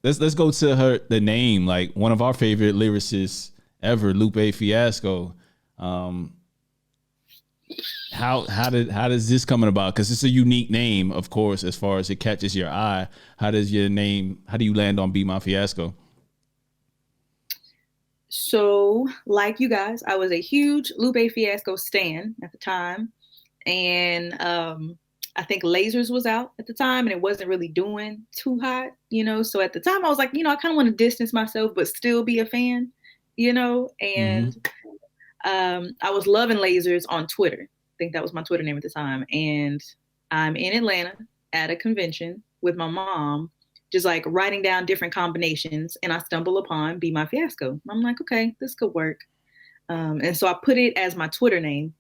let's go to the name, like one of our favorite lyricists ever, Lupe Fiasco. Um, how does this coming about? Because it's a unique name, of course, as far as it catches your eye. How does your name? How do you land on Be My Fiasco? So, like you guys, I was a huge Lupe Fiasco stan at the time. And I think Lasers was out at the time and it wasn't really doing too hot. So at the time I was like, I kind of want to distance myself, but still be a fan. Mm-hmm. And I was loving Lasers on Twitter. I think that was my Twitter name at the time. And I'm in Atlanta at a convention with my mom, just like writing down different combinations. And I stumble upon Be My Fiasco. I'm like, okay, this could work. And so I put it as my Twitter name.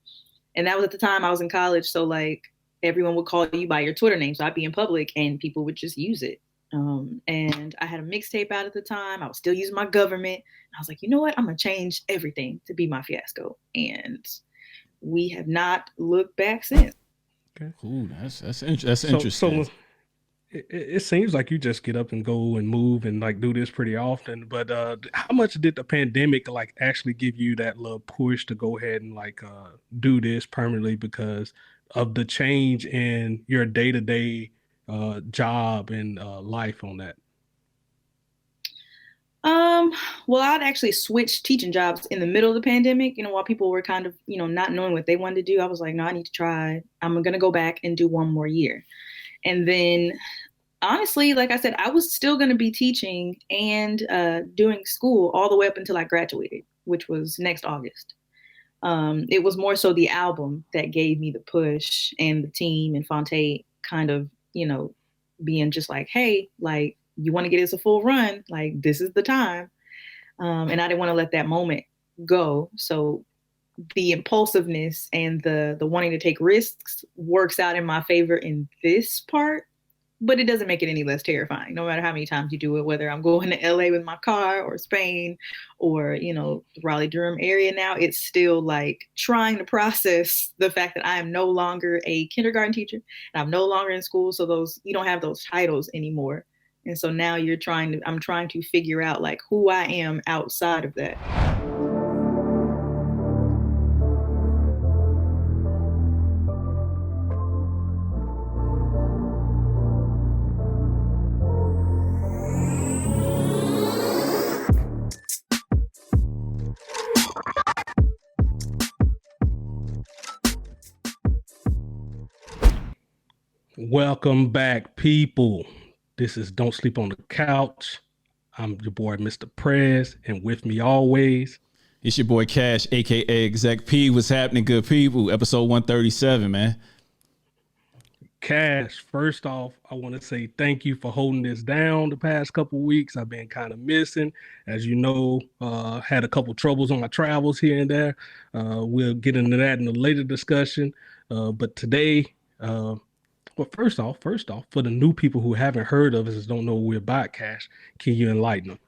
And that was at the time I was in college. So like everyone would call you by your Twitter name. So I'd be in public and people would just use it. And I had a mixtape out at the time. I was still using my government. I was like, you know what? I'm going to change everything to Be My Fiasco. And we have not looked back since. Okay. Ooh, that's So interesting. it seems like you just get up and go and move and like do this pretty often. But how much did the pandemic like actually give you that little push to go ahead and like do this permanently because of the change in your day to day job and life on that? Um, well, I'd actually switched teaching jobs in the middle of the pandemic, while people were kind of, not knowing what they wanted to do. I was like, no, I need to try. I'm going to go back and do one more year. And then honestly, like I said, I was still going to be teaching and doing school all the way up until I graduated, which was next August. It was more so the album that gave me the push and the team and Phonte kind of, being just like, hey, like, you want to get this a full run, like, this is the time. And I didn't want to let that moment go. So the impulsiveness and the wanting to take risks works out in my favor in this part, but it doesn't make it any less terrifying, no matter how many times you do it, whether I'm going to LA with my car or Spain or, the Raleigh Durham area now, it's still like trying to process the fact that I am no longer a kindergarten teacher and I'm no longer in school. So you don't have those titles anymore. And so now I'm trying to figure out like who I am outside of that. Welcome back, people. This is Don't Sleep on the Couch. I'm your boy, Mr. Prez, and with me always. It's your boy Cash, aka Exec P. What's happening, good people? Episode 137, man. Cash, first off, I want to say thank you for holding this down the past couple weeks. I've been kind of missing. As you know, had a couple troubles on my travels here and there. We'll get into that in a later discussion. But today, well, first off, for the new people who haven't heard of us, don't know what we're about, Cash, can you enlighten them?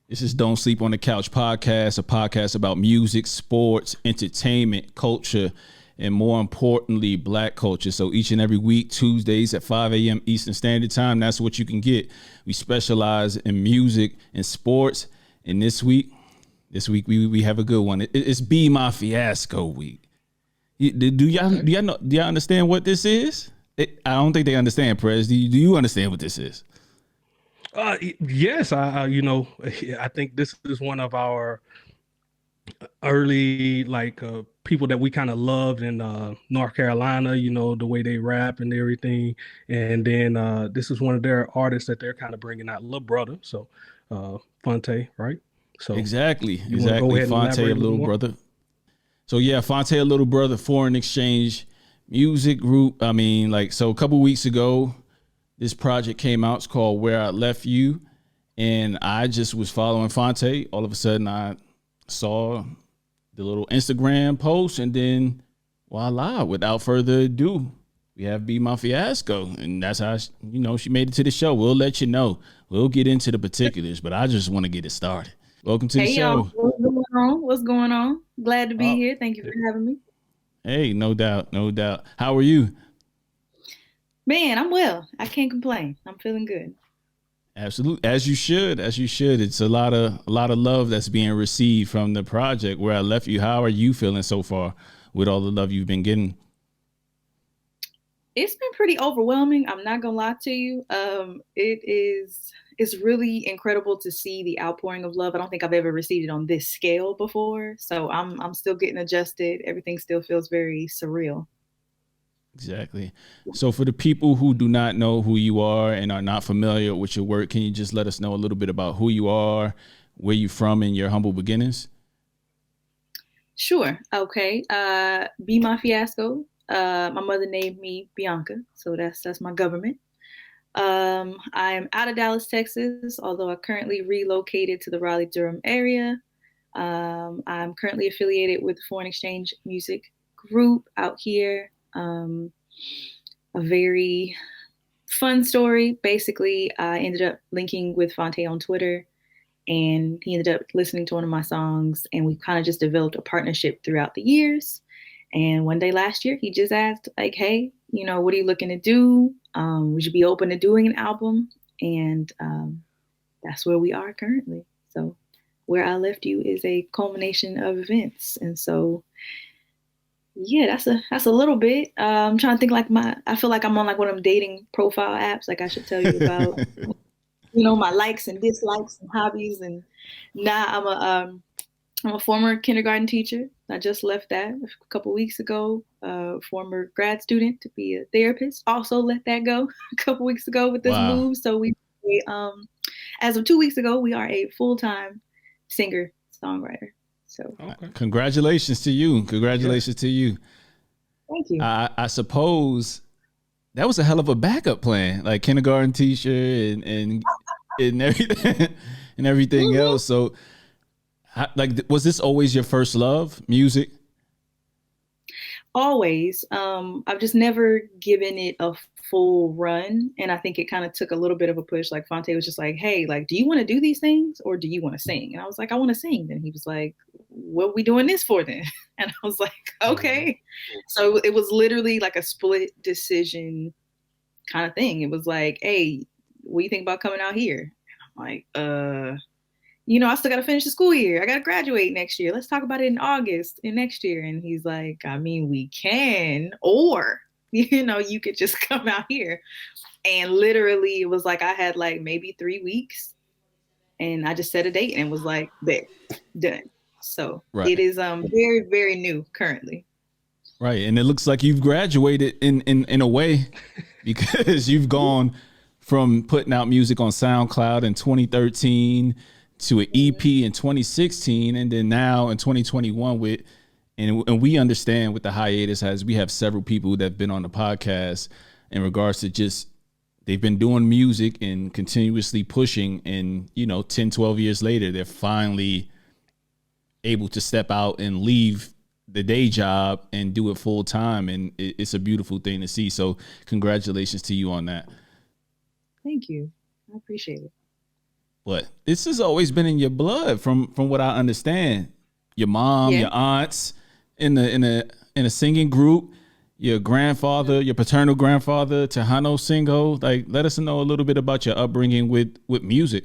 This is Don't Sleep on the Couch podcast, a podcast about music, sports, entertainment, culture, and more importantly, Black culture. So each and every week, Tuesdays at 5 a.m. Eastern Standard Time, that's what you can get. We specialize in music and sports. And this week we have a good one. It's Be My Fiasco week. Do y'all understand what this is? I don't think they understand, Prez. Do you understand what this is? Yes, I think this is one of our early people that we kind of loved in North Carolina, the way they rap and everything. And then this is one of their artists that they're kind of bringing out, Lil Brother. So Phonte, right? So Exactly. you want to go ahead and Phonte, elaborate a a little little more? brother. So yeah, Phonte, a little brother, foreign exchange music group. I mean, like, so a couple weeks ago, this project came out. It's called Where I Left You. And I just was following Phonte. All of a sudden I saw the little Instagram post, and then voila, without further ado, we have Be My Fiasco. And that's how, she made it to the show. We'll let you know. We'll get into the particulars, but I just want to get it started. Welcome to the Hey y'all, show. what's going on? What's going on? Glad to be Oh, here. Thank you for having me. hey, no doubt, no doubt. How are you? Man, I'm well. I can't complain. I'm feeling good. Absolutely, as you should, It's a lot of love that's being received from the project Where I Left You. How are you feeling so far with all the love you've been getting? It's been pretty overwhelming. I'm not gonna lie to you. It's really incredible to see the outpouring of love. I don't think I've ever received it on this scale before. So I'm still getting adjusted. Everything still feels very surreal. Exactly. So for the people who do not know who you are and are not familiar with your work, can you just let us know a little bit about who you are, where you're from, and your humble beginnings? Sure. Okay. BeMyFiasco. My mother named me Bianca, so that's my government. I'm out of Dallas, Texas, although I currently relocated to the Raleigh-Durham area. I'm currently affiliated with the Foreign Exchange Music Group out here. A very fun story. Basically, I ended up linking with Phonte on Twitter, and he ended up listening to one of my songs, and we kind of just developed a partnership throughout the years. And one day last year, he just asked, like, hey, what are you looking to do? Would you be open to doing an album? And that's where we are currently. So Where I Left You is a culmination of events. And so, yeah, that's a little bit. I'm trying to think I feel like I'm on like one of them dating profile apps. Like I should tell you about, my likes and dislikes and hobbies. And now I'm a former kindergarten teacher. I just left that a couple weeks ago. Former grad student to be a therapist. Also let that go a couple weeks ago with this move. So as of 2 weeks ago, we are a full-time singer songwriter. So congratulations to you. Congratulations to you. Thank you. I suppose that was a hell of a backup plan, like kindergarten teacher and everything and everything else. So. Was this always your first love, music? Always. I've just never given it a full run. And I think it kind of took a little bit of a push. Like Phonte was just like, hey, like, do you want to do these things or do you want to sing? And I was like, I want to sing. Then he was like, what are we doing this for then? And I was like, okay. So it was literally like a split decision kind of thing. It was like, hey, what do you think about coming out here? And I'm like, I still got to finish the school year. I got to graduate next year. Let's talk about it in August in next year. And he's like, I mean, we can, or, you could just come out here. And literally it was like, I had like maybe 3 weeks and I just set a date and was like, there, done. So It is very, very new currently. Right. And it looks like you've graduated in a way because you've gone from putting out music on SoundCloud in 2013 to an EP in 2016, and then now in 2021 and we understand with the hiatus as we have several people that have been on the podcast in regards to just they've been doing music and continuously pushing, and 10, 12 years later, they're finally able to step out and leave the day job and do it full time. And it's a beautiful thing to see. So congratulations to you on that. Thank you. I appreciate it. But this has always been in your blood, from what I understand. Your mom, your aunts in a singing group, your grandfather, your paternal grandfather, Tejano Singo. Like, let us know a little bit about your upbringing with music.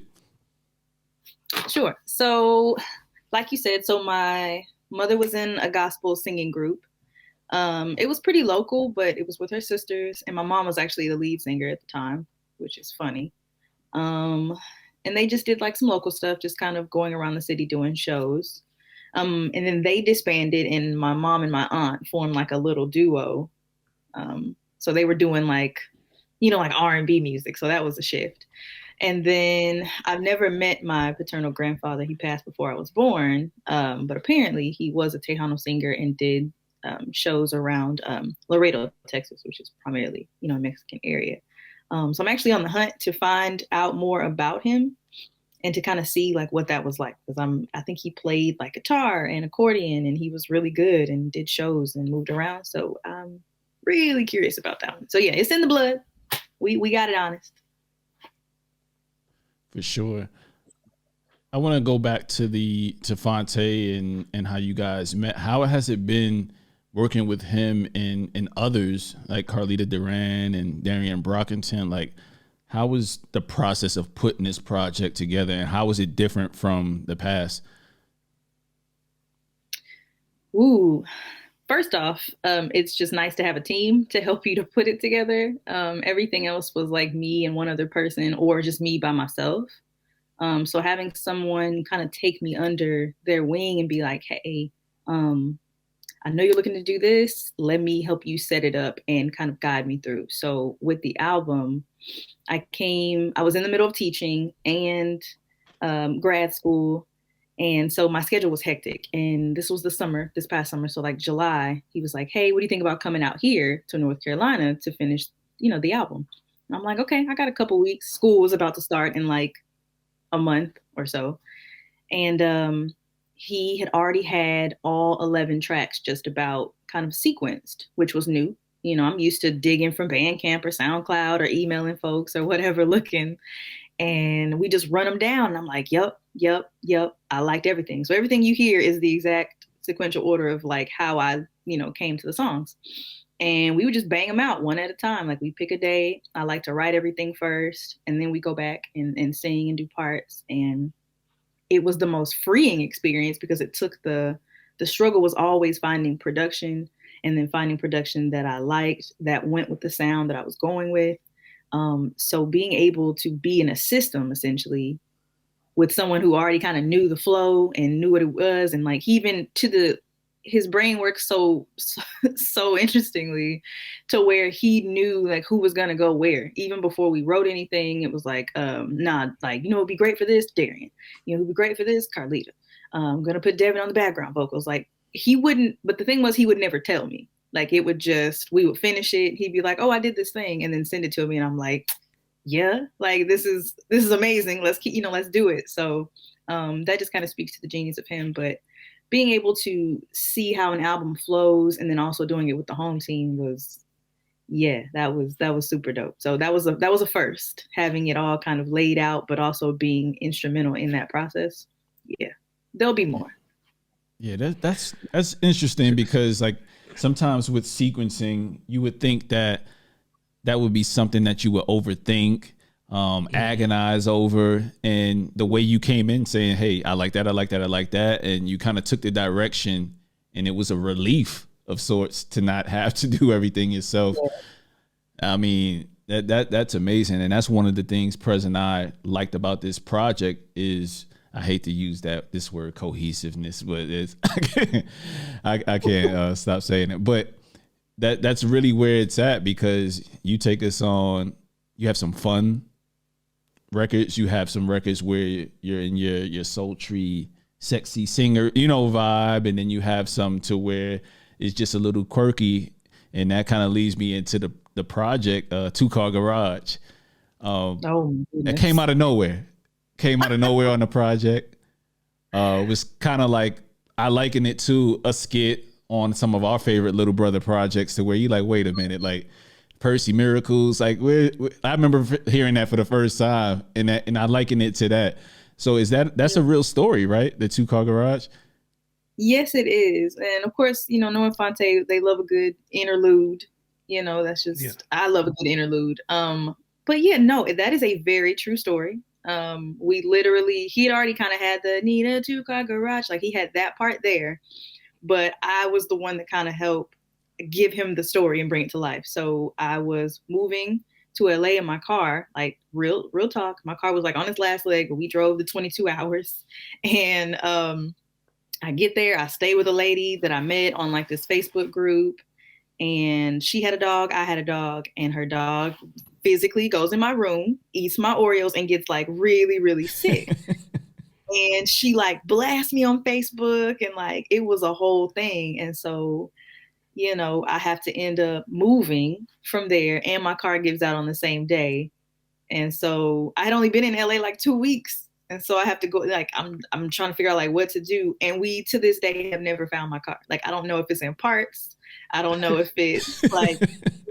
Sure. So, like you said, so my mother was in a gospel singing group. It was pretty local, but it was with her sisters, and my mom was actually the lead singer at the time, which is funny. And they just did like some local stuff, just kind of going around the city doing shows. And then they disbanded, and my mom and my aunt formed like a little duo. So they were doing like R&B music. So that was a shift. And then I've never met my paternal grandfather. He passed before I was born. But apparently he was a Tejano singer and did shows around Laredo, Texas, which is primarily, a Mexican area. So I'm actually on the hunt to find out more about him and to kind of see like what that was like. Because I think he played like guitar and accordion, and he was really good and did shows and moved around. So I'm really curious about that one. So yeah, it's in the blood. We got it honest. For sure. I want to go back to Phonte and how you guys met. How has it been working with him and others like Carlita Duran and Darian Brockington? Like, how was the process of putting this project together, and how was it different from the past? Ooh, first off, it's just nice to have a team to help you to put it together. Everything else was like me and one other person, or just me by myself. So having someone kind of take me under their wing and be like, hey, I know you're looking to do this. Let me help you set it up and kind of guide me through. So with the album, I was in the middle of teaching and grad school. And so my schedule was hectic. And this was this past summer. So like July, he was like, hey, what do you think about coming out here to North Carolina to finish, the album? And I'm like, okay, I got a couple weeks. School was about to start in like a month or so. And he had already had all 11 tracks just about kind of sequenced, which was new. I'm used to digging from Bandcamp or SoundCloud or emailing folks or whatever looking. And we just run them down. And I'm like, yep. I liked everything. So everything you hear is the exact sequential order of like how I, came to the songs. And we would just bang them out one at a time. Like we pick a day. I like to write everything first. And then we go back and sing and do parts. And it was the most freeing experience because it took the struggle was always finding production and then finding production that I liked that went with the sound that I was going with. So being able to be in a system essentially with someone who already kind of knew the flow and knew what it was. And like his brain works so interestingly to where he knew like who was going to go where. Even before we wrote anything, it was like, it'd be great for this, Darian. It'd be great for this, Carlita. I'm going to put Devin on the background vocals. Like he wouldn't, but the thing was he would never tell me. Like we would finish it. He'd be like, oh, I did this thing, and then send it to me. And I'm like, yeah, like this is amazing. Let's let's do it. So that just kind of speaks to the genius of him. But being able to see how an album flows and then also doing it with the home team was, that was super dope. So that was a first, having it all kind of laid out, but also being instrumental in that process. Yeah, there'll be more. Yeah, that's interesting because like sometimes with sequencing, you would think that would be something that you would overthink, agonize over. And the way you came in saying, hey, I like that, I like that, I like that. And you kind of took the direction, and it was a relief of sorts to not have to do everything yourself. Yeah. I mean, that's amazing. And that's one of the things Prez and I liked about this project is, I hate to use this word cohesiveness, but I can't stop saying it. But that's really where it's at, because you take us on, you have some fun records, you have some records where you're in your sultry, sexy singer, vibe, and then you have some to where it's just a little quirky, and that kind of leads me into the project, Two Car Garage. That came out of nowhere. On the project. It was kind of like, I liken it to a skit on some of our favorite Little Brother projects, to where you like, wait a minute, like Percy Miracles, like I remember hearing that for the first time, and I liken it to that. So that's a real story, right? The Two Car Garage. Yes, it is. And of course, knowing Phonte, they love a good interlude. That's just, I love a good interlude. But yeah, no, that is a very true story. He had already kind of had the need a 2-car garage. Like he had that part there, but I was the one that kind of helped give him the story and bring it to life. So I was moving to LA in my car, like real talk. My car was like on its last leg, but we drove the 22 hours. And I get there, I stay with a lady that I met on like this Facebook group, and she had a dog, I had a dog, and her dog physically goes in my room, eats my Oreos, and gets like really, really sick. And she like blasts me on Facebook, and like it was a whole thing. And so, I have to end up moving from there, and my car gives out on the same day. And so I had only been in LA like 2 weeks. And so I have to go, like, I'm trying to figure out like what to do. And we, to this day, have never found my car. Like, I don't know if it's in parts. I don't know if it's like,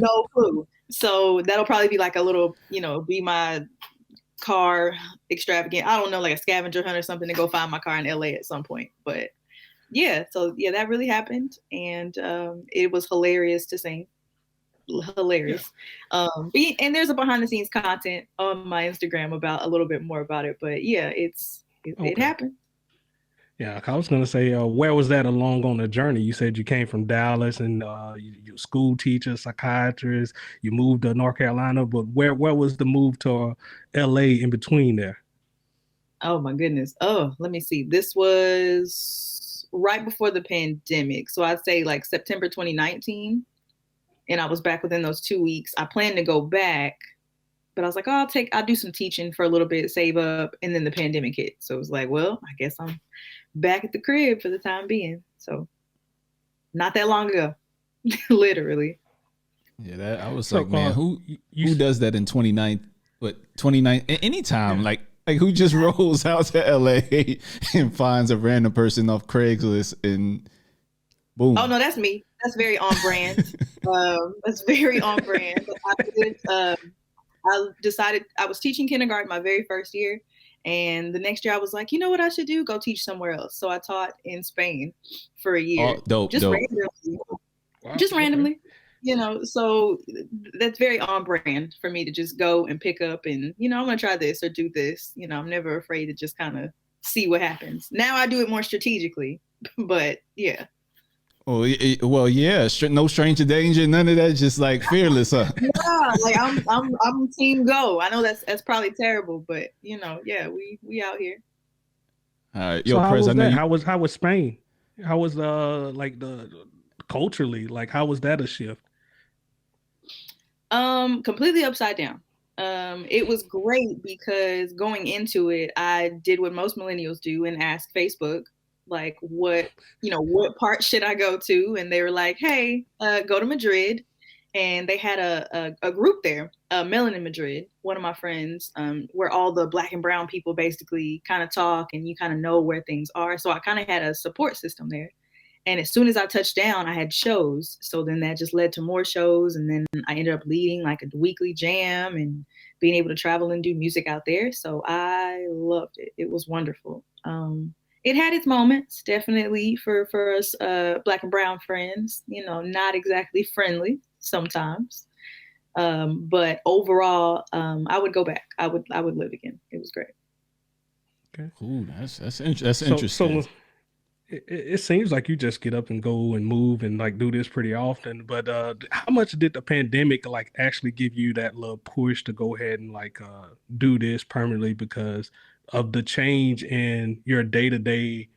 no clue. So that'll probably be like a little, be my car extravagant. I don't know, like a scavenger hunt or something to go find my car in LA at some point. But yeah, so yeah, that really happened. And it was hilarious to sing. hilarious. And there's a behind the scenes content on my Instagram about a little bit more about it. But yeah, it happened. Yeah, I was gonna say, where was that along on the journey? You said you came from Dallas and you school teacher, psychiatrist. You moved to North Carolina, but where was the move to LA in between there? Oh my goodness. Oh, let me see. This was right before the pandemic. So I'd say like September 2019. And I was back within those 2 weeks. I planned to go back, but I was like, oh, I'll do some teaching for a little bit, save up. And then the pandemic hit. So it was like, well, I guess I'm back at the crib for the time being. So not that long ago, literally. Yeah, that I was like, man, who does that in 29, anytime, like who just rolls out to LA and finds a random person off Craigslist and boom. Oh no, that's me. That's very on brand. That's very on brand. I decided I was teaching kindergarten my very first year. And the next year I was like, you know what I should do? Go teach somewhere else. So I taught in Spain for a year. Oh, dope. Randomly. Wow, just randomly. Okay. So that's very on brand for me to just go and pick up and, I'm going to try this or do this. I'm never afraid to just kind of see what happens. Now I do it more strategically, but yeah. Oh, well, yeah. No stranger danger, none of that. Just like fearless, huh? Yeah, like I'm team go. I know that's probably terrible, but yeah, we out here. All right, yo, so Prez, I know how was Spain? How was the culturally, like how was that a shift? Completely upside down. It was great because going into it, I did what most millennials do and ask Facebook, like what part should I go to? And they were like, hey, go to Madrid. And they had a group there, Melanin Madrid, one of my friends, where all the Black and brown people basically kind of talk and you kind of know where things are. So I kind of had a support system there. And as soon as I touched down, I had shows. So then that just led to more shows. And then I ended up leading like a weekly jam and being able to travel and do music out there. So I loved it. It was wonderful. It had its moments, definitely, for us Black and brown friends, not exactly friendly sometimes. But overall, I would go back. I would live again. It was great. Okay. Ooh, that's interesting. So it seems like you just get up and go and move and like do this pretty often. But how much did the pandemic like actually give you that little push to go ahead and like do this permanently because of the change in your day-to-day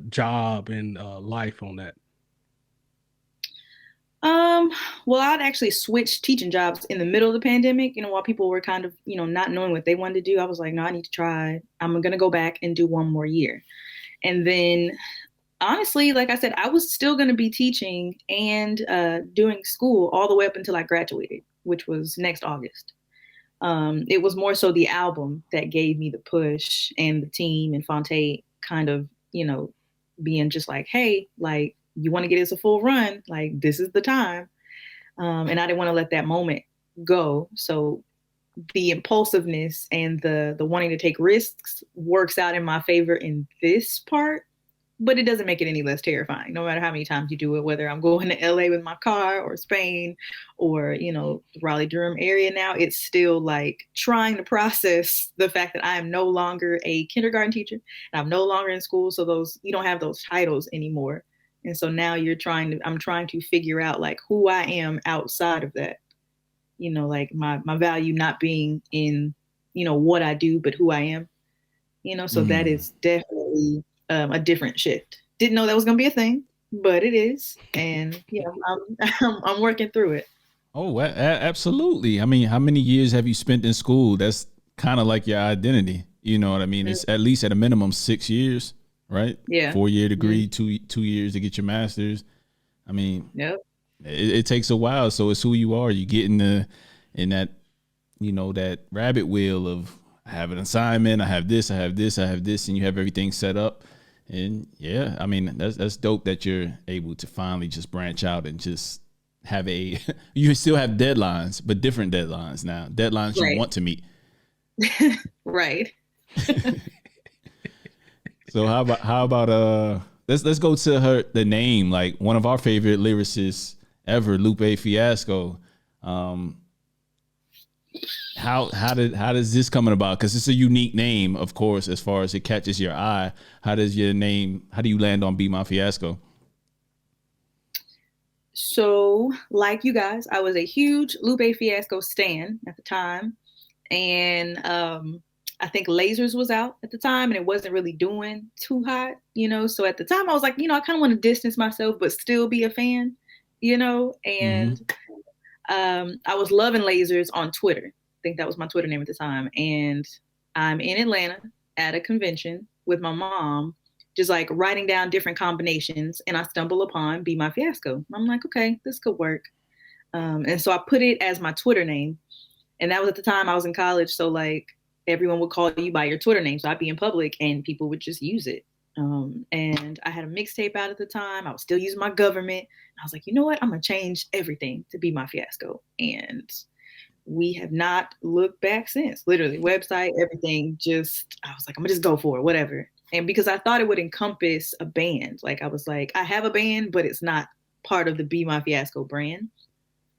job and life on that? Well, I'd actually switched teaching jobs in the middle of the pandemic, while people were kind of, not knowing what they wanted to do. I was like, no, I need to try. I'm going to go back and do one more year. And then honestly, like I said, I was still going to be teaching and doing school all the way up until I graduated, which was next August. It was more so the album that gave me the push and the team and Phonte kind of, being just like, hey, like, you want to get us a full run, like this is the time. And I didn't want to let that moment go. So the impulsiveness and the wanting to take risks works out in my favor in this part, but it doesn't make it any less terrifying. No matter how many times you do it, whether I'm going to LA with my car or Spain or, the Raleigh-Durham area now, it's still like trying to process the fact that I am no longer a kindergarten teacher and I'm no longer in school. So you don't have those titles anymore. And so now I'm trying to figure out like who I am outside of that, like my value not being in, what I do, but who I am, so that is definitely a different shift. Didn't know that was going to be a thing, but it is. And yeah, I'm working through it. Oh, absolutely. I mean, how many years have you spent in school? That's kind of like your identity. You know what I mean? It's at least at a minimum 6 years. Right? Yeah. 4-year degree, 2 years to get your master's. I mean, yep. It takes a while. So it's who you are. You get in that, that rabbit wheel of I have an assignment, I have this, and you have everything set up. And yeah, I mean, that's dope that you're able to finally just branch out and just have you still have deadlines, but different deadlines now. Deadlines you want to meet. Right. So how about let's go to the name, like one of our favorite lyricists ever, BeMyFiasco. Um, how does this coming about? Because it's a unique name, of course, as far as it catches your eye. How do you land on BeMyFiasco? So, like you guys, I was a huge Lupe Fiasco stan at the time, and I think Lasers was out at the time, and it wasn't really doing too hot, So at the time, I was like, I kind of want to distance myself, but still be a fan, And I was loving Lasers on Twitter. I think that was my Twitter name at the time. And I'm in Atlanta at a convention with my mom, just like writing down different combinations. And I stumble upon BeMyFiasco. I'm like, okay, this could work. And so I put it as my Twitter name. And that was at the time I was in college. So like everyone would call you by your Twitter name. So I'd be in public and people would just use it. And I had a mixtape out at the time. I was still using my government. I was like, you know what? I'm going to change everything to BeMyFiasco. And we have not looked back since. Literally, website, everything. I was like, I'm going to just go for it, whatever. And because I thought it would encompass a band. Like, I was like, I have a band, but it's not part of the BeMyFiasco brand.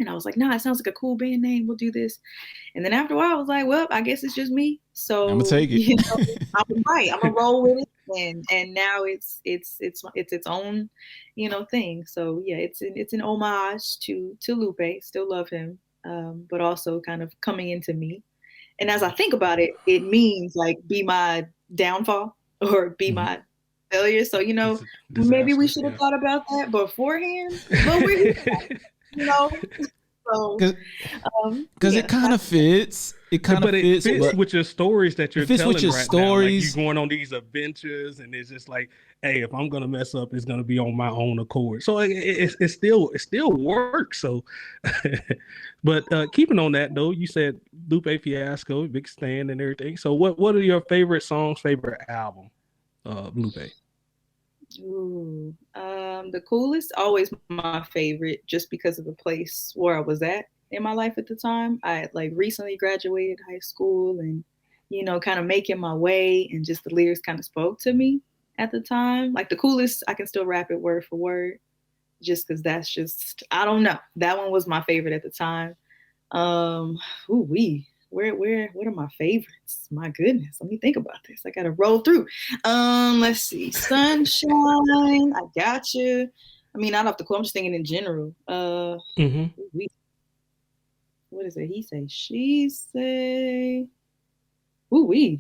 And I was like, it sounds like a cool band name. We'll do this. And then after a while, I was like, well, I guess it's just me. So I'm going to take it. I'm going to roll with it. And now it's its own, thing. So yeah, it's an homage to Lupe. Still love him, but also kind of coming into me. And as I think about it, it means like be my downfall or be my failure. So maybe we should have thought about that beforehand. But we're here, So, because it kind of fits. It fits with your stories that you're telling your right stories. now. Like you're going on these adventures, and it's just like, hey, if I'm gonna mess up, it's gonna be on my own accord. So it still works. So, but keeping on that though, you said Lupe Fiasco, big stand and everything. So what are your favorite songs, favorite album, Lupe? Ooh, the coolest, always my favorite, just because of the place where I was at in my life at the time. I had like recently graduated high school and, kind of making my way, and just the lyrics kind of spoke to me at the time. Like the coolest, I can still rap it word for word, just because that's just, I don't know. That one was my favorite at the time. What are my favorites? My goodness, let me think about this. I gotta roll through. Let's see. Sunshine, I got you. I mean, not off the quote. I'm just thinking in general. What is it? He say, she say.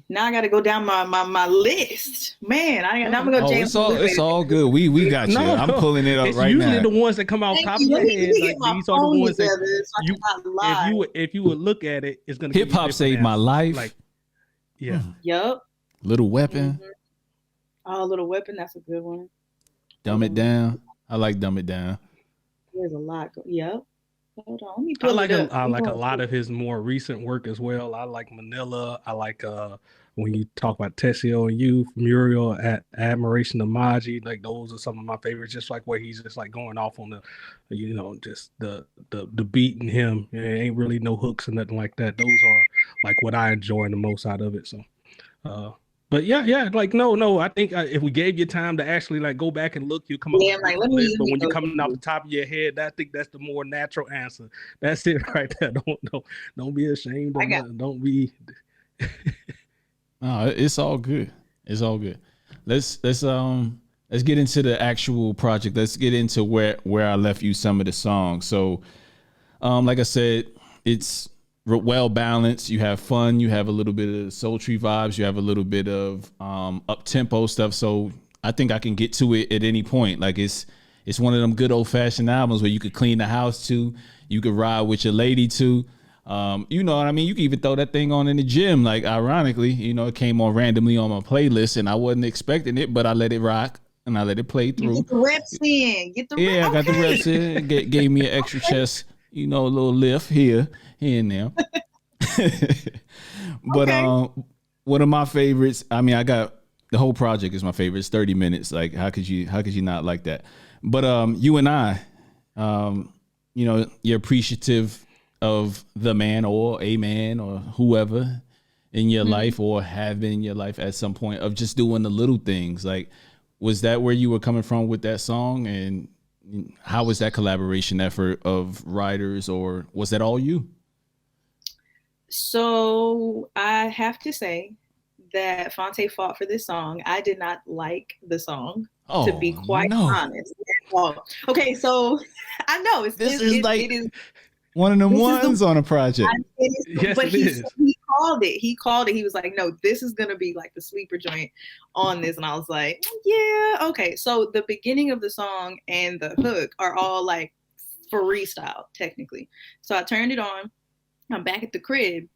Now I got to go down my list, man. I'm gonna go jam. It's all good. We got you. I'm pulling it up right now. Usually the ones that come out top of your head. Like these are the ones that if you would look at it, it's gonna. Hip hop saved my life. Like, yeah. Yep. Little Weapon. Mm-hmm. Oh, Little Weapon. That's a good one. Dumb It Down. I like Dumb It Down. There's a lot. Yep. Hold on. Let me I like a lot of his more recent work as well. I like Manila. I like when you talk about Tessio and You, Muriel, at Admiration of Maji. Like those are some of my favorites. Just like where he's just like going off on the, just the beat in him. It ain't really no hooks or nothing like that. Those are like what I enjoy the most out of it. So, but yeah, like no. I think if we gave you time to actually like go back and look, you come up with a list. But when you're coming off the top of your head, I think that's the more natural answer. That's it right there. Don't be ashamed. Don't be. No, it's all good. It's all good. Let's get into the actual project. Let's get into where I left you some of the songs. So, like I said, it's well balanced. You have fun. You have a little bit of sultry vibes. You have a little bit of up tempo stuff. So I think I can get to it at any point. Like it's one of them good old fashioned albums where you could clean the house to, you could ride with your lady to. You know what I mean? You can even throw that thing on in the gym. Like ironically, it came on randomly on my playlist and I wasn't expecting it, but I let it rock and I let it play through. You get the reps in. I got the reps in. Gave me an extra chest. A little lift here and there. But one of my favorites, I mean, I got the whole project is my favorite. It's 30 minutes. Like how could you not like that? But you and I, you're appreciative of the man or a man or whoever in your life or have been in your life at some point of just doing the little things. Like, was that where you were coming from with that song? And how was that collaboration effort of writers, or was that all you? So I have to say that Phonte fought for this song. I did not like the song, to be Oh quite no. honest. Well, okay, so I know This is like it is one of them this is the ones on a project. Yes, but it is. he called it. He called it. He was like, no, this is gonna be like the sleeper joint on this. And I was like, yeah, okay. So the beginning of the song and the hook are all like freestyle, technically. So I turned it on. I'm back at the crib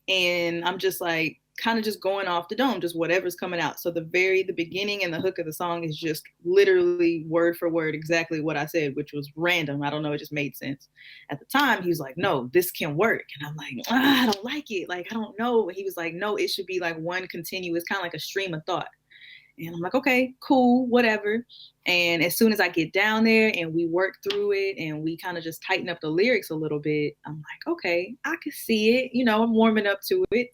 and I'm just like kind of just going off the dome, just whatever's coming out. So the beginning and the hook of the song is just literally word for word exactly what I said, which was random. I don't know, it just made sense. At the time, he was like, no, this can work. And I'm like, I don't like it. Like, I don't know. He was like, no, it should be like one continuous, kind of like a stream of thought. And I'm like, okay, cool, whatever. And as soon as I get down there and we work through it and we kind of just tighten up the lyrics a little bit, I'm like, okay, I can see it. You know, I'm warming up to it.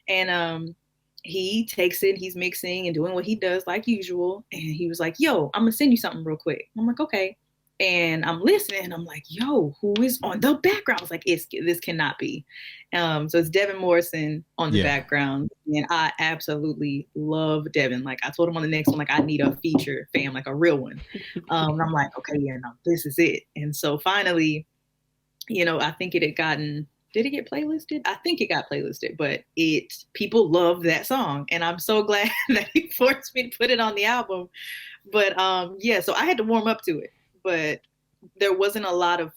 And he takes it, he's mixing and doing what he does like usual. And he was like, yo, I'm gonna send you something real quick. I'm like, okay. And I'm listening and I'm like, yo, who is on the background? I was like, this cannot be. So it's Devin Morrison on the background. And I absolutely love Devin. Like I told him on the next one, like I need a feature fam, like a real one. And I'm like, okay, yeah, no, this is it. And so finally, you know, I think it had gotten, did it get playlisted? I think it got playlisted, but people love that song. And I'm so glad that he forced me to put it on the album. But yeah, so I had to warm up to it. But there wasn't a lot of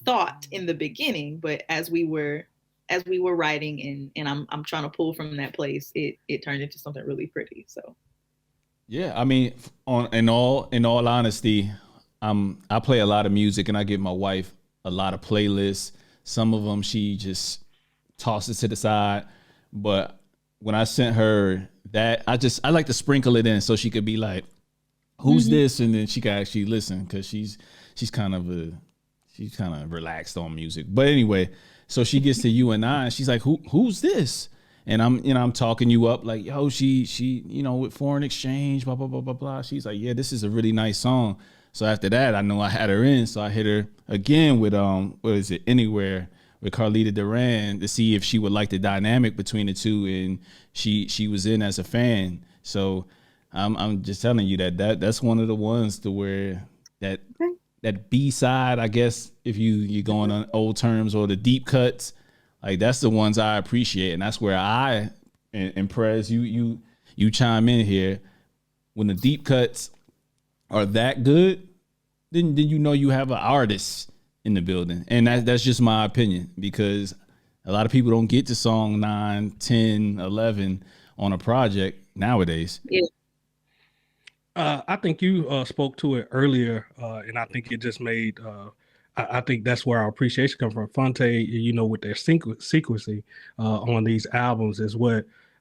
thought in the beginning, but as we were writing and I'm trying to pull from that place, it turned into something really pretty. So yeah, I mean, in all honesty, I play a lot of music and I give my wife a lot of playlists. Some of them she just tosses to the side, but when I sent her that, I like to sprinkle it in so she could be like, who's this? And then she can actually listen because she's kind of relaxed on music. But anyway, so she gets to you and I, and she's like, who's this? And I'm talking you up like, yo, she with foreign exchange, blah, blah, blah, blah, blah. She's like, yeah, this is a really nice song. So after that, I know I had her in. So I hit her again with what is it, Anywhere with Carlita Duran to see if she would like the dynamic between the two. And she was in as a fan. So I'm just telling you that's one of the ones to where that B side, I guess, if you're going on old terms, or the deep cuts, like that's the ones I appreciate, and that's where I and Perez, you chime in here. When the deep cuts are that good, then you know you have an artist in the building, and that's just my opinion, because a lot of people don't get to song 9, 10, 11 on a project nowadays. Yeah. I think you spoke to it earlier, and I think it just made. I think that's where our appreciation comes from. Phonte, with their sequencing on these albums is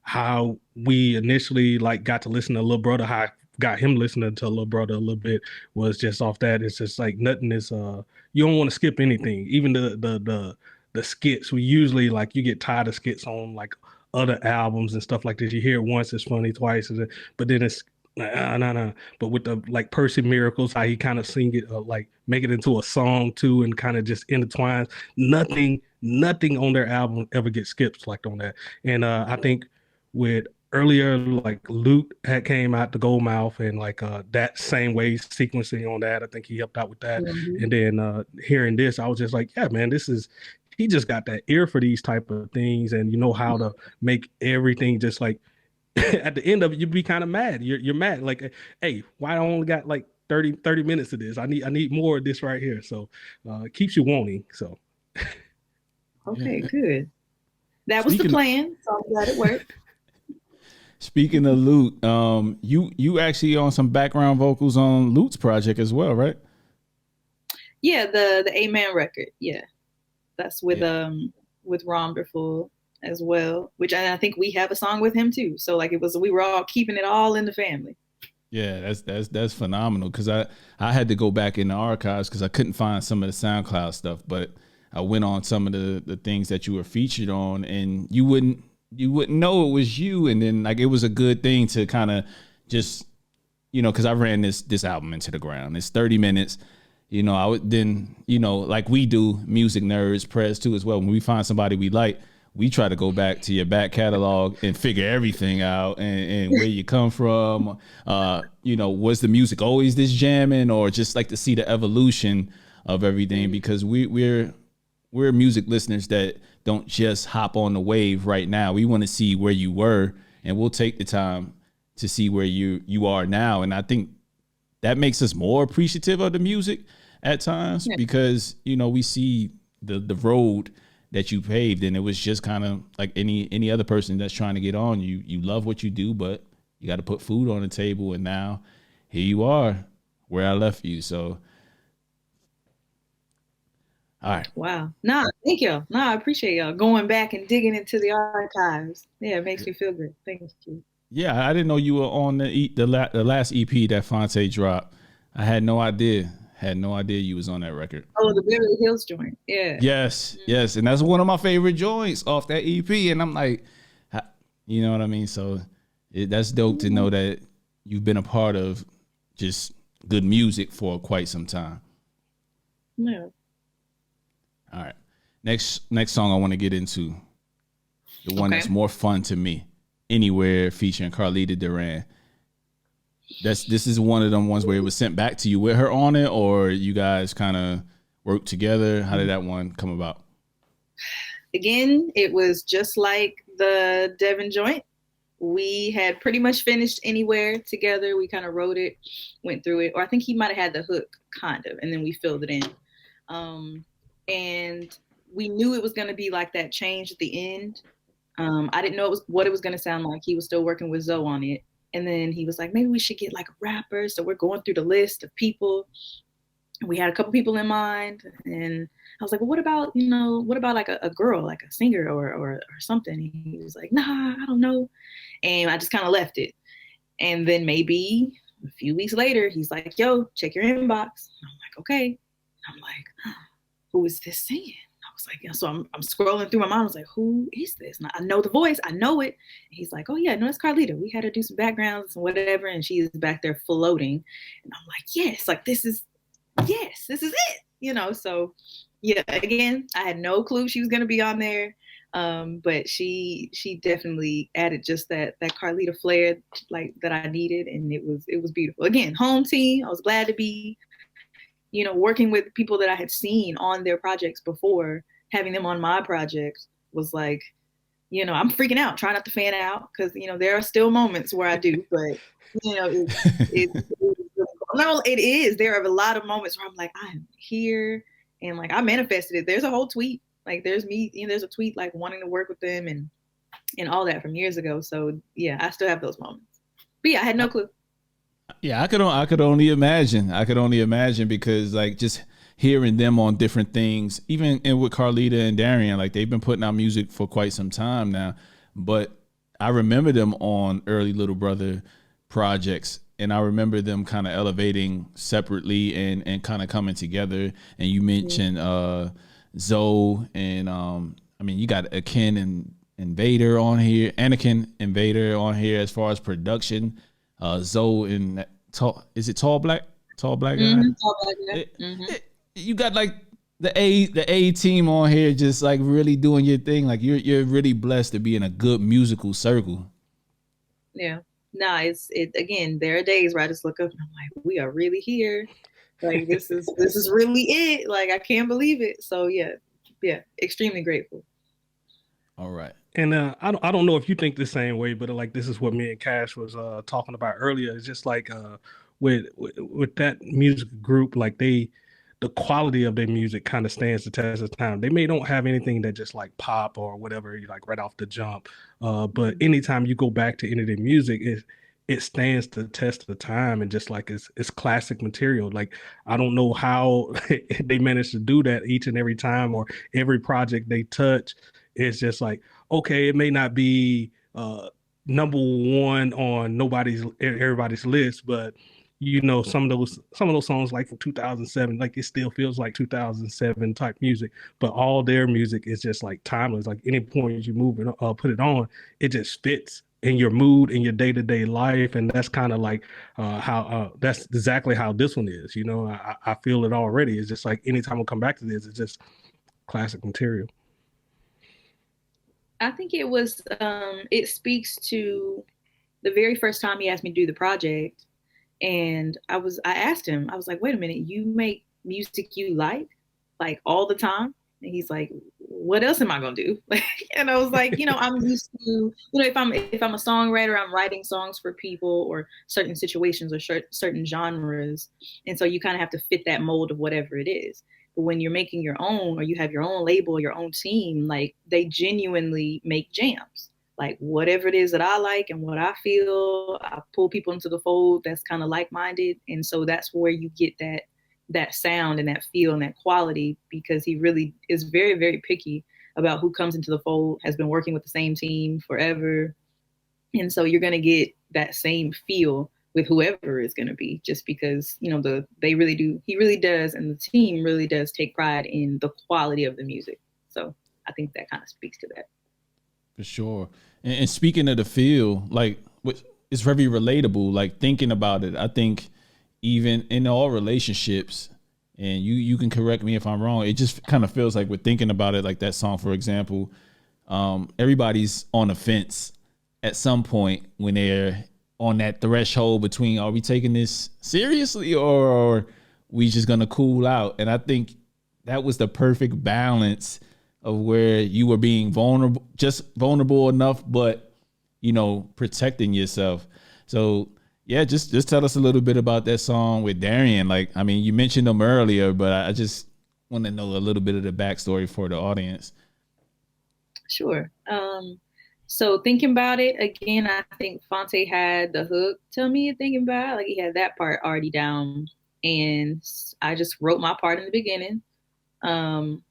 how we initially got to listen to Lil Brother. How I got him listening to Lil Brother a little bit was just off that. It's just like nothing is. You don't want to skip anything, even the skits. We usually you get tired of skits on other albums and stuff like this. You hear it once, it's funny, twice, but then it's. No. But with the Percy Miracles, how he kind of sing it, make it into a song too, and kind of just intertwines. Nothing on their album ever gets skipped like on that. And I think with earlier, Lute had came out the Goldmouth, and that same way sequencing on that, I think he helped out with that. Mm-hmm. And then hearing this, I was just like, yeah, man, he just got that ear for these type of things, and you know how to make everything just at the end of it, you'd be kind of mad. You're mad. Hey, why I only got 30 minutes of this? I need more of this right here. So it keeps you wanting. So okay, good. That was the plan. So I'm glad it worked. Speaking of Lute, you actually on some background vocals on Lute's project as well, right? Yeah, the Amen record. Yeah. That's with Romderful as well, which I think we have a song with him too. So we were all keeping it all in the family. Yeah, that's phenomenal, because I had to go back in the archives because I couldn't find some of the SoundCloud stuff, but I went on some of the things that you were featured on, and you wouldn't know it was you, and then it was a good thing to kind of just you know, because I ran this album into the ground. It's 30 minutes. You know, I would then, you know, like we do, music nerds, press too as well. When we find somebody we like, we try to go back to your back catalog and figure everything out and where you come from. You know, was the music always this jamming, or just like to see the evolution of everything? Because we're music listeners that don't just hop on the wave right now. We want to see where you were, and we'll take the time to see where you are now. And I think that makes us more appreciative of the music at times, because, you know, we see the road that you paved, and it was just kind of like any other person that's trying to get on. You love what you do, but you got to put food on the table, and now here you are where I left you. So, all right. Wow. No, thank you. No, I appreciate y'all going back and digging into the archives. Yeah, it makes me feel good. Thank you. Yeah, I didn't know you were on the last EP that Phonte dropped. I had no idea. You was on that record. Oh, the Beverly Hills joint. Yeah. Yes, yes, and that's one of my favorite joints off that EP. And I'm like, you know what I mean? So that's dope to know that you've been a part of just good music for quite some time. Yeah. All right, next song I want to get into, the one that's more fun to me, Anywhere, featuring Carlita Duran. This is one of them ones where it was sent back to you with her on it, or you guys kind of worked together. How did that one come about? Again, it was just like the Devin joint. We had pretty much finished Anywhere together. We kind of wrote it, went through it, or I think he might have had the hook kind of, and then we filled it in. And we knew it was going to be like that change at the end. I didn't know what it was going to sound like. He was still working with Zoe on it. And then he was like, maybe we should get like a rapper. So we're going through the list of people. We had a couple people in mind. And I was like, well, what about like a girl, like a singer or something? And he was like, nah, I don't know. And I just kind of left it. And then maybe a few weeks later, he's like, yo, check your inbox. And I'm like, okay. And I'm like, who is this singing? I was like, yeah. So I'm scrolling through my mind. I was like, who is this? And I know the voice. I know it. And he's like, oh yeah, no, it's Carlita. We had her do some backgrounds and whatever. And she is back there floating. And I'm like, yes, like this is it. You know, so yeah, again, I had no clue she was going to be on there. But she definitely added just that Carlita flair like that I needed. And it was beautiful. Again, home team. I was glad to be, you know, working with people that I had seen on their projects before. Having them on my project was like, you know, I'm freaking out, trying not to fan out, because, you know, there are still moments where I do, but, you know, it is. There are a lot of moments where I'm like, I'm here, and like I manifested it. There's a whole tweet, like there's me, you know, there's a tweet like wanting to work with them and all that from years ago. So yeah, I still have those moments. But yeah, I had no clue. Yeah, I could only imagine because like just hearing them on different things, even with Carlita and Darian, like they've been putting out music for quite some time now. But I remember them on early Little Brother projects, and I remember them kind of elevating separately and kind of coming together. And you mentioned Zoe, and I mean, you got Anakin and Invader on here as far as production. Zoe and is it tall black guy? Tall black guy. You got like the A team on here, just like really doing your thing. Like you're really blessed to be in a good musical circle. Yeah. No, it's again, there are days where I just look up and I'm like, we are really here. Like this is really it. Like I can't believe it. So yeah, extremely grateful. All right. And I don't know if you think the same way, but like this is what me and Cash was talking about earlier. It's just like with that music group, like the quality of their music kind of stands the test of time. They may don't have anything that just like pop or whatever, like right off the jump. But anytime you go back to any of their music, it stands the test of time, and just like it's classic material. Like I don't know how they manage to do that each and every time, or every project they touch. It's just like, okay, it may not be number one on everybody's list, but you know, some of those songs like from 2007, like it still feels like 2007 type music. But all their music is just like timeless. Like any point you move it, put it on, it just fits in your mood, in your day-to-day life. And that's kind of like how that's exactly how this one is. I feel it already. It's just like anytime I come back to this, it's just classic material. I think it speaks to the very first time he asked me to do the project. And I asked him, I was like, wait a minute, you make music you like all the time? And he's like, what else am I gonna do? And I was like, I'm used to, if I'm a songwriter, I'm writing songs for people or certain situations or certain genres. And so you kind of have to fit that mold of whatever it is. But when you're making your own, or you have your own label, your own team, like they genuinely make jams. Like whatever it is that I like and what I feel, I pull people into the fold that's kind of like-minded. And so that's where you get that sound and that feel and that quality, because he really is very, very picky about who comes into the fold, has been working with the same team forever. And so you're going to get that same feel with whoever is going to be, just because, he really does. And the team really does take pride in the quality of the music. So I think that kind of speaks to that. For sure. And speaking of the feel, like it's very relatable, like thinking about it. I think even in all relationships, and you can correct me if I'm wrong, it just kind of feels like we're thinking about it, like that song, for example, everybody's on the fence at some point when they're on that threshold between, are we taking this seriously or we just going to cool out? And I think that was the perfect balance of where you were being vulnerable enough, but, protecting yourself. So yeah, just tell us a little bit about that song with Darian. Like, I mean, you mentioned him earlier, but I just want to know a little bit of the backstory for the audience. Sure. So thinking about it again, I think Phonte had the hook, tell me you're thinking about it. Like he had that part already down, and I just wrote my part in the beginning. That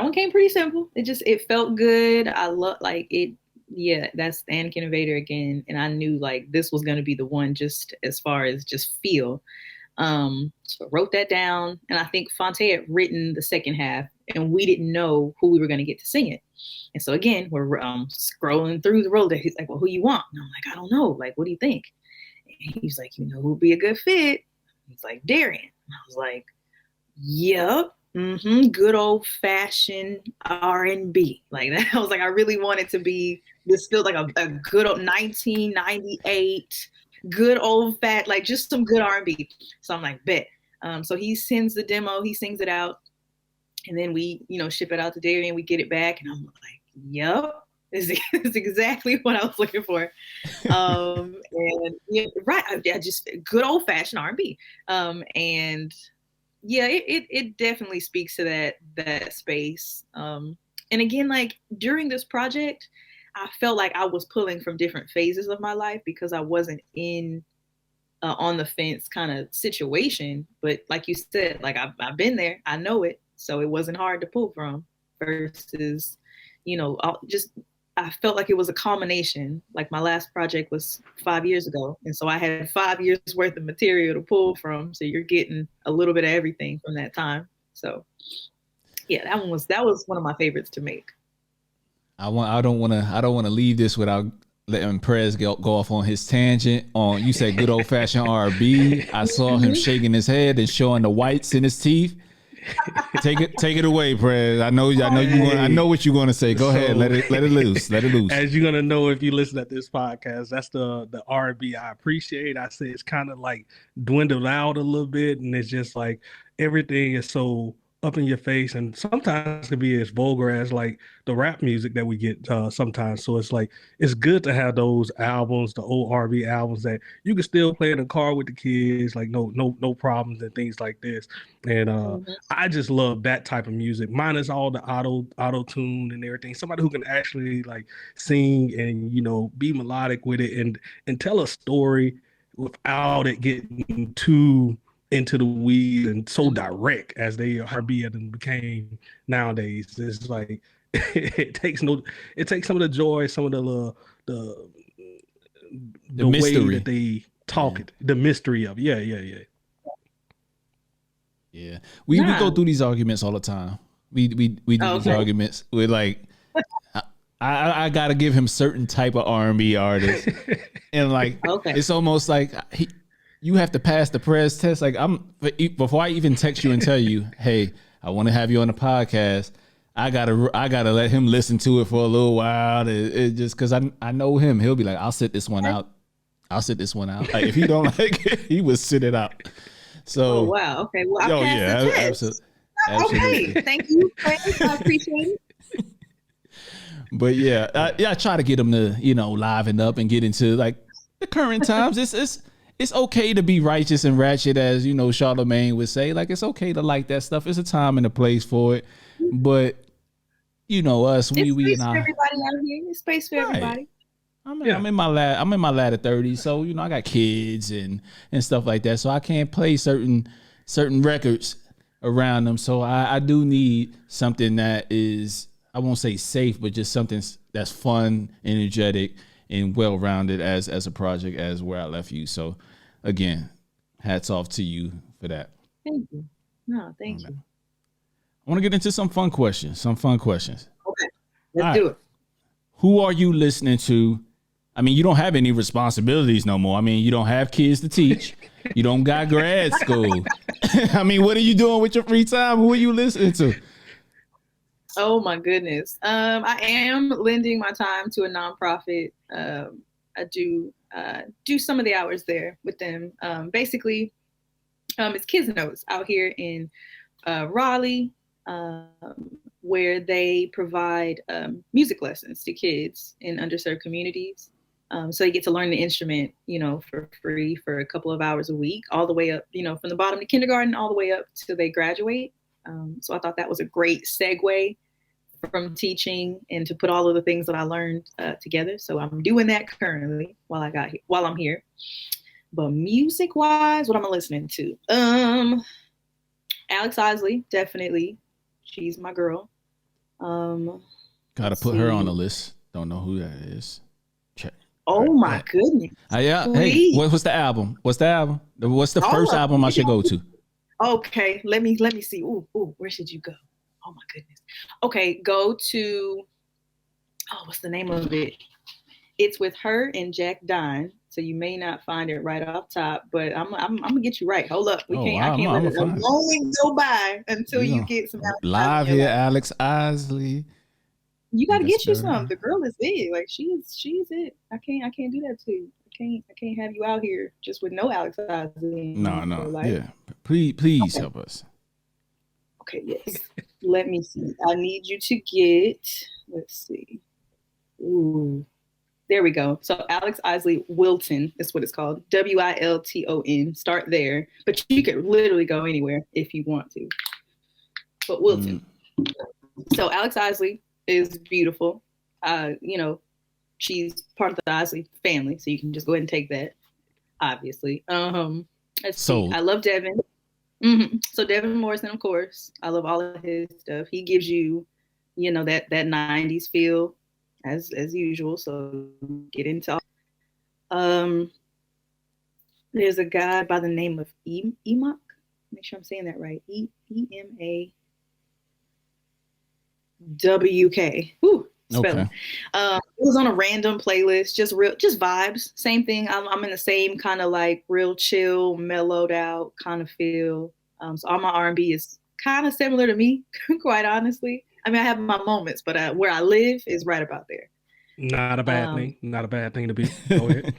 one came pretty simple. It felt good. I love it. Yeah, that's Anakin Invader again. And I knew like this was going to be the one, just as far as just feel. So I wrote that down, and I think Phonte had written the second half, and we didn't know who we were going to get to sing it. And so again, we're scrolling through the Rolodex. He's like, well, who you want? And I'm like, I don't know. Like, what do you think? And he's like, who'd be a good fit? He's like, Darian. And I was like, yep. Mm-hmm. Good old fashioned R&B. Like that. I was like, I really wanted to be, this feels like a good old 1998, good old fat, like just some good R&B. So I'm like, bet. So he sends the demo, he sings it out, and then we, ship it out to Darian, we get it back, and I'm like, yep, this is exactly what I was looking for. And yeah, right, just good old fashioned R&B. And yeah, it definitely speaks to that space. And again, like during this project, I felt like I was pulling from different phases of my life because I wasn't in on the fence kind of situation. But like you said, like I've been there, I know it, so it wasn't hard to pull from. Versus, I felt like it was a culmination. Like my last project was 5 years ago. And so I had 5 years worth of material to pull from. So you're getting a little bit of everything from that time. So yeah, that was one of my favorites to make. I don't want to leave this without letting Perez go off on his tangent on, you said good old fashioned R&B. I saw him shaking his head and showing the whites in his teeth. Take it away, Perez. I know what you're going to say. Go ahead, let it loose. As you're gonna know if you listen to this podcast, that's the R&B I appreciate. I say it's kind of like dwindled out a little bit, and it's just like everything is so up in your face, and sometimes it can be as vulgar as like the rap music that we get sometimes. So it's like it's good to have those albums, the old R&B albums that you can still play in the car with the kids, like no problems and things like this. And I just love that type of music, minus all the auto tune and everything. Somebody who can actually like sing and be melodic with it and tell a story without it getting too into the weeds and so direct as they R&B and became nowadays. It's like it takes some of the joy, some of the mystery way that they talk it, the mystery of it. Yeah. We go through these arguments all the time. We do these arguments with like I gotta give him certain type of R&B artists, and like it's almost like you have to pass the press test. Like before I even text you and tell you, hey, I want to have you on the podcast. I gotta let him listen to it for a little while. It just because I know him. He'll be like, I'll sit this one out. Like if he don't like it, he would sit it out. So wow. Okay. Well, I passed the test. Absolutely. Okay. Thank you. I appreciate it. But yeah, I try to get him to, liven up and get into like the current times. It's okay to be righteous and ratchet, as Charlamagne would say. Like, it's okay to like that stuff. It's a time and a place for it. But us, we and I. Everybody out here. It's space for everybody. I'm in my latter 30s, so I got kids and stuff like that. So I can't play certain records around them. So I do need something that is, I won't say safe, but just something that's fun, energetic, and well-rounded as a project as Where I Left You. So again, hats off to you for that. Thank you. No, thank you. I want to get into some fun questions. Okay, let's do it. Who are you listening to? I mean, you don't have any responsibilities no more. I mean, you don't have kids to teach. You don't got grad school. I mean, what are you doing with your free time? Who are you listening to? Oh my goodness. I am lending my time to a nonprofit. I do some of the hours there with them. Basically, it's Kids Notes out here in Raleigh, where they provide music lessons to kids in underserved communities. So you get to learn the instrument, for free for a couple of hours a week, all the way up, from the bottom to kindergarten, all the way up till they graduate. So I thought that was a great segue from teaching and to put all of the things that I learned together. So I'm doing that currently while I'm here. But music wise, what am I listening to? Alex Isley, definitely. She's my girl. Gotta put her on the list. Don't know who that is. Check. Oh my goodness. Yeah. Hey, what's the album? What's the first album I should go to? Okay, let me see. Ooh, where should you go? Oh my goodness. Okay, go to. What's the name of it? It's with her and Jack Dine. So you may not find it right off top, but I'm gonna get you right. Hold up, I can't let it only go by until you get some live here, Alex Isley. You got to get you some. The girl is it. Like she's it. I can't do that to you. I can't have you out here just with no Alex Isley. No. Yeah, please help us. Okay, yes. Let me see. I need you to get. Let's see. Ooh. There we go. So Alex Isley Wilton is what it's called. Wilton. Start there. But you could literally go anywhere if you want to. But Wilton. So Alex Isley is beautiful. She's part of the Isley family, so you can just go ahead and take that, obviously. Let's see. I love Devin. Mm-hmm. So Devin Morrison, of course. I love all of his stuff. He gives you, that 90s feel. As usual, so get into. There's a guy by the name of Emac. Make sure I'm saying that right. EMAWK. Woo, spelling. Okay. It was on a random playlist, just vibes. Same thing. I'm in the same kind of like real chill, mellowed out kind of feel. So all my R&B is kind of similar to me, quite honestly. I mean, I have my moments, but where I live is right about there. Not a bad thing. Not a bad thing to be. Go ahead.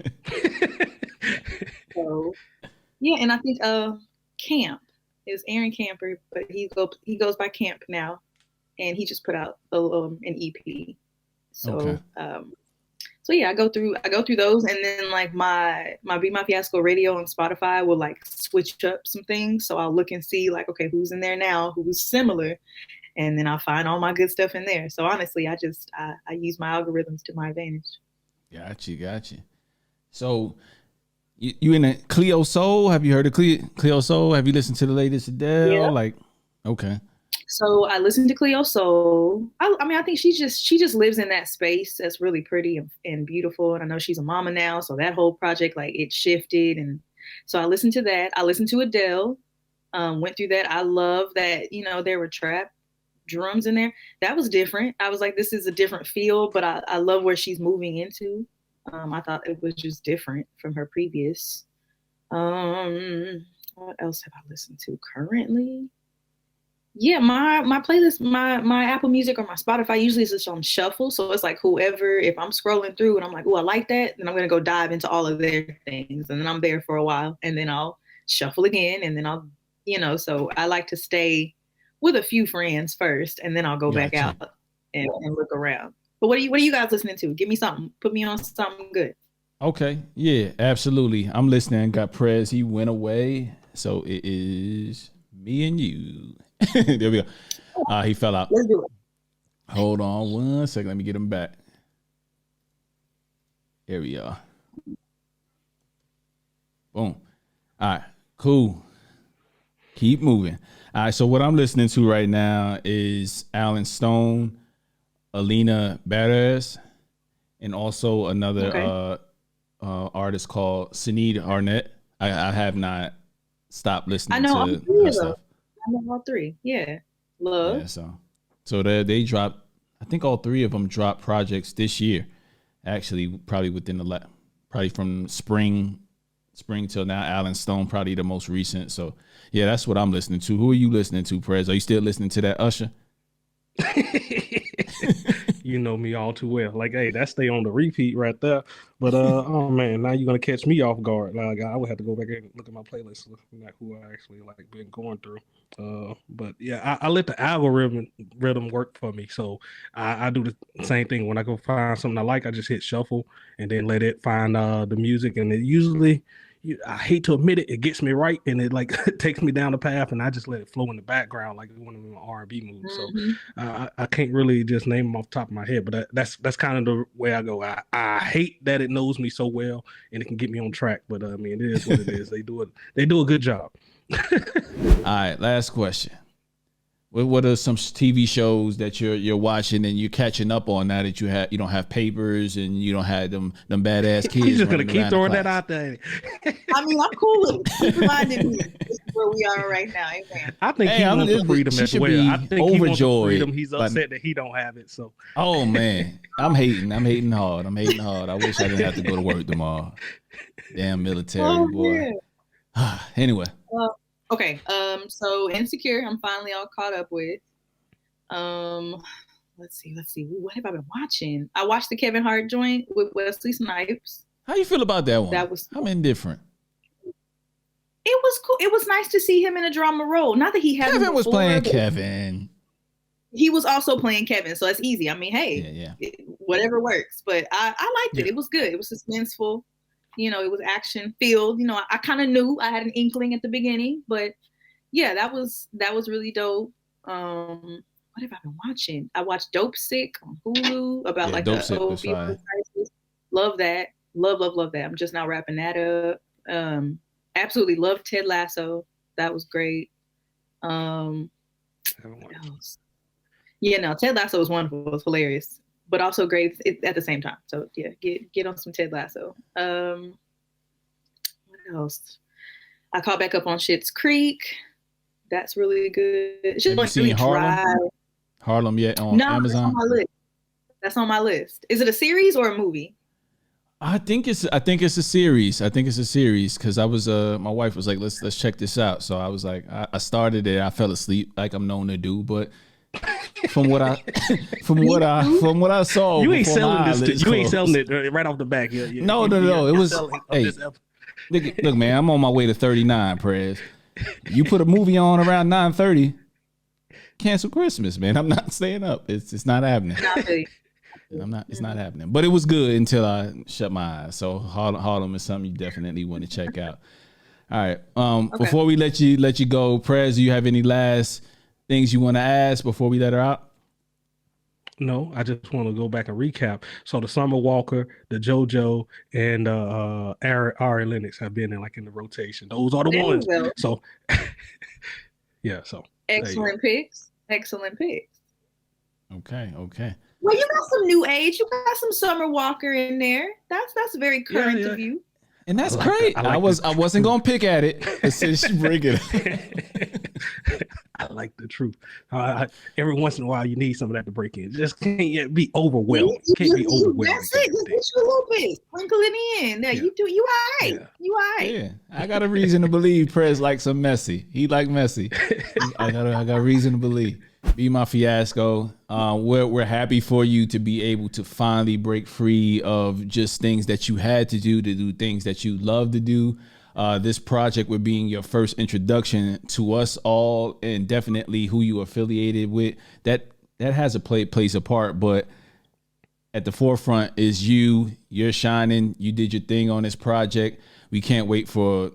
So, yeah, and I think Camp is Aaron Camper, but he goes by Camp now, and he just put out an EP. So, okay. So yeah, I go through those, and then like my BeMyFiasco radio on Spotify will like switch up some things. So I'll look and see like, okay, who's in there now, who's similar. And then I'll find all my good stuff in there. So honestly, I use my algorithms to my advantage. Got you. So you in a Cleo Soul? Have you heard of Cleo Soul? Have you listened to the latest Adele? Yeah. Okay. So I listened to Cleo Soul. I mean, I think she just lives in that space that's really pretty and beautiful. And I know she's a mama now, so that whole project, like, it shifted. And so I listened to that. I listened to Adele. Went through that. I love that, there were trap drums in there. That was different. I was like, this is a different feel, but I love where she's moving into. I thought it was just different from her previous. What else have I listened to currently? Yeah, my playlist, my Apple Music or my Spotify usually is just on shuffle. So it's like whoever, if I'm scrolling through and I'm like, oh, I like that, then I'm gonna go dive into all of their things, and then I'm there for a while, and then I'll shuffle again, and then I'll, so I like to stay with a few friends first, and then I'll go back out and look around. But what are you guys listening to? Give me something. Put me on something good. Okay. Yeah, absolutely. I'm listening. Got Prez. He went away. So it is me and you. There we go. He fell out. Let's do it. Hold on 1 second. Let me get him back. There we are. Boom. All right. Cool. Keep moving. All right. So what I'm listening to right now is Alan Stone, Alina Baraz, and also another artist called Sinead Arnett. I have not stopped listening to her stuff. I know all three. Yeah. Love. Yeah, so they dropped, I think all three of them dropped projects this year. Actually, probably within probably from spring till now. Alan Stone, probably the most recent. So yeah, that's what I'm listening to. Who are you listening to, Prez? Are you still listening to that Usher? You know me all too well. Like, hey, that stay on the repeat right there. But oh man, now you're gonna catch me off guard. Like, I would have to go back and look at my playlist, like who I actually like been going through. But yeah, I let the algorithm work for me. So I do the same thing. When I go find something I like, I just hit shuffle and then let it find the music. And it usually, I hate to admit it, it gets me right, and it like takes me down the path, and I just let it flow in the background like one of them R&B moves. Mm-hmm. So I can't really just name them off the top of my head, but that's kind of the way I go. I hate that it knows me so well and it can get me on track, but I mean, it is what it is. They do a good job. All right, last question. What are some TV shows that you're watching and you're catching up on now that you don't have papers and you don't have them badass kids? He's just gonna keep throwing that out there. I mean, I'm cool with it. Keep reminding me this is where we are right now. Amen. I think he wants the freedom as well. I think overjoyed, he wants the freedom. He's upset that he don't have it. So. Oh man, I'm hating hard. I wish I didn't have to go to work tomorrow. Damn military boy. Anyway. Okay, so Insecure, I'm finally all caught up with. Let's see. What have I been watching? I watched the Kevin Hart joint with Wesley Snipes. How you feel about that one? That was I'm indifferent. It was cool. It was nice to see him in a drama role. Not that he hasn't. Kevin was playing Kevin. He was also playing Kevin, so it's easy. I mean, hey, whatever works. But I liked it. It was good. It was suspenseful. It was action filled. I kind of knew, I had an inkling at the beginning, but yeah, that was really dope. What have I been watching? I watched Dope Sick on Hulu about the opioid crisis. Love that. Love that. I'm just now wrapping that up. Absolutely love Ted Lasso. That was great. What else? Yeah, no, Ted Lasso was wonderful. It was hilarious. But also great at the same time. So yeah, get on some Ted Lasso. What else? I caught back up on Schitt's Creek. That's really good. It's just have you seen Harlem? Harlem yet on Amazon? That's on my list. Is it a series or a movie? I think it's a series. Because I was my wife was like, let's check this out. So I was like, I started it. I fell asleep like I'm known to do, but. From what I saw, you ain't selling this. You ain't selling it right off the back. No. It was. Hey, look, man, I'm on my way to 39. Prez, you put a movie on around 9:30. Cancel Christmas, man. I'm not staying up. It's not happening. It's not happening. But it was good until I shut my eyes. So Harlem is something you definitely want to check out. All right. Okay. Before we let you go, Prez, do you have any last things you want to ask before we let her out? No, I just want to go back and recap. So the Summer Walker, the JoJo, and Ari Lennox have been in the rotation. Those are the ones. So yeah, so excellent picks. Okay. Well, you got some new age. You got some Summer Walker in there. That's very current of you. And that's great. I wasn't gonna pick at it. Since she bring it. I like the truth. Every once in a while, you need some of that to break in. Just can't be overwhelmed. Can't be overwhelmed. That's it. Just get you a little bit. Sprinkle it in. Yeah, you do. You all right. Yeah. You all right. Yeah, I got a reason to believe Prez like some messy. He like messy. I got reason to believe. Be My Fiasco. We're happy for you to be able to finally break free of just things that you had to do things that you love to do. This project with being your first introduction to us all, and definitely who you affiliated with, that has a plays a part, but at the forefront is you're shining. You did your thing on this project. We can't wait for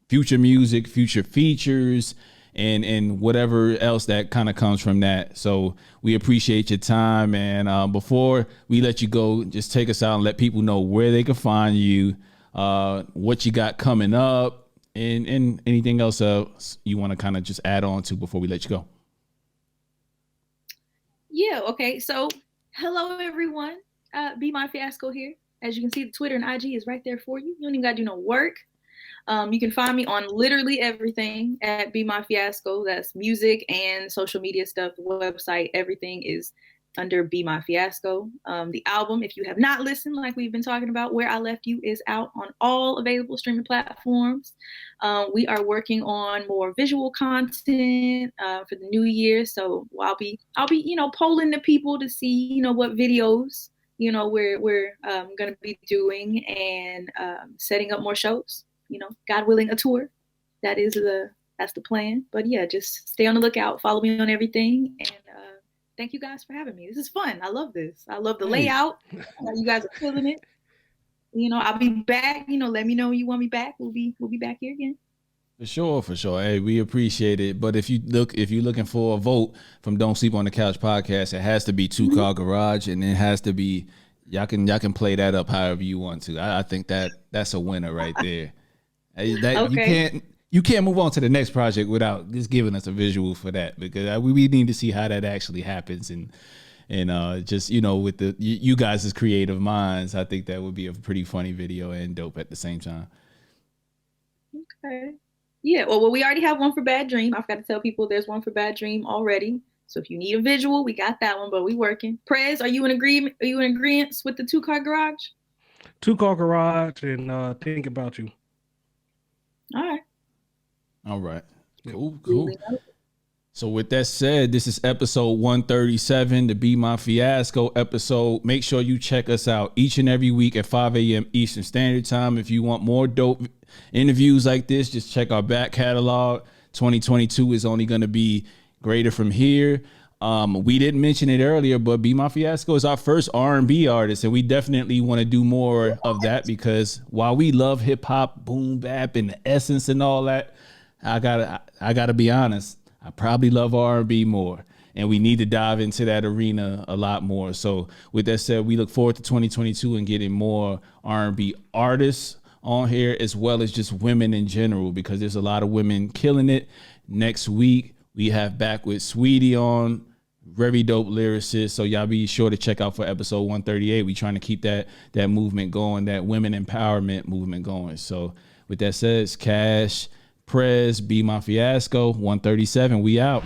future music, future features, and whatever else that kind of comes from that. So we appreciate your time. And before we let you go, just take us out and let people know where they can find you, what you got coming up, and anything else you want to kind of just add on to before we let you go. Yeah, okay. So hello, everyone. BeMyFiasco here. As you can see, the Twitter and IG is right there for you. You don't even got to do no work. You can find me on literally everything at BeMyFiasco. That's music and social media stuff, the website, everything is under BeMyFiasco. The album, if you have not listened, like we've been talking about, Where I Left You, is out on all available streaming platforms. We are working on more visual content for the new year. So I'll be, polling the people to see, what videos, we're going to be doing, and setting up more shows. God willing, a tour. That's the plan. But yeah, just stay on the lookout. Follow me on everything. And thank you guys for having me. This is fun. I love this. I love the layout. You guys are feeling it. I'll be back. Let me know when you want me back. We'll be back here again. For sure. Hey, we appreciate it. But if you're looking for a vote from Don't Sleep on the Couch podcast, it has to be Two Car Garage, and it has to be y'all can play that up however you want to. I think that's a winner right there. Okay. You can't move on to the next project without just giving us a visual for that, because we need to see how that actually happens, and just with you guys' creative minds, I think that would be a pretty funny video and dope at the same time. Okay. Yeah. Well, we already have one for Bad Dream. I forgot to tell people there's one for Bad Dream already. So if you need a visual, we got that one, but we working. Prez, are you in agreement? Are you in agreement with the 2 Car Garage? 2 Car Garage and Think About You. All right. Cool. So with that said, this is episode 137, the Be My Fiasco episode. Make sure you check us out each and every week at 5 a.m. Eastern Standard Time. If you want more dope interviews like this, just check our back catalog. 2022 is only going to be greater from here. We didn't mention it earlier, but Be My Fiasco is our first R&B artist, and we definitely want to do more of that, because while we love hip hop, boom bap, and the essence and all that, I gotta be honest, I probably love R&B more, and we need to dive into that arena a lot more. So with that said, we look forward to 2022 and getting more R&B artists on here, as well as just women in general, because there's a lot of women killing it. Next week, we have back with Sweetie on, very dope lyricist. So y'all be sure to check out for episode 138. We trying to keep that movement going, that women empowerment movement going. So with that said, it's Cash, Prez, Be My Fiasco, 137. We out.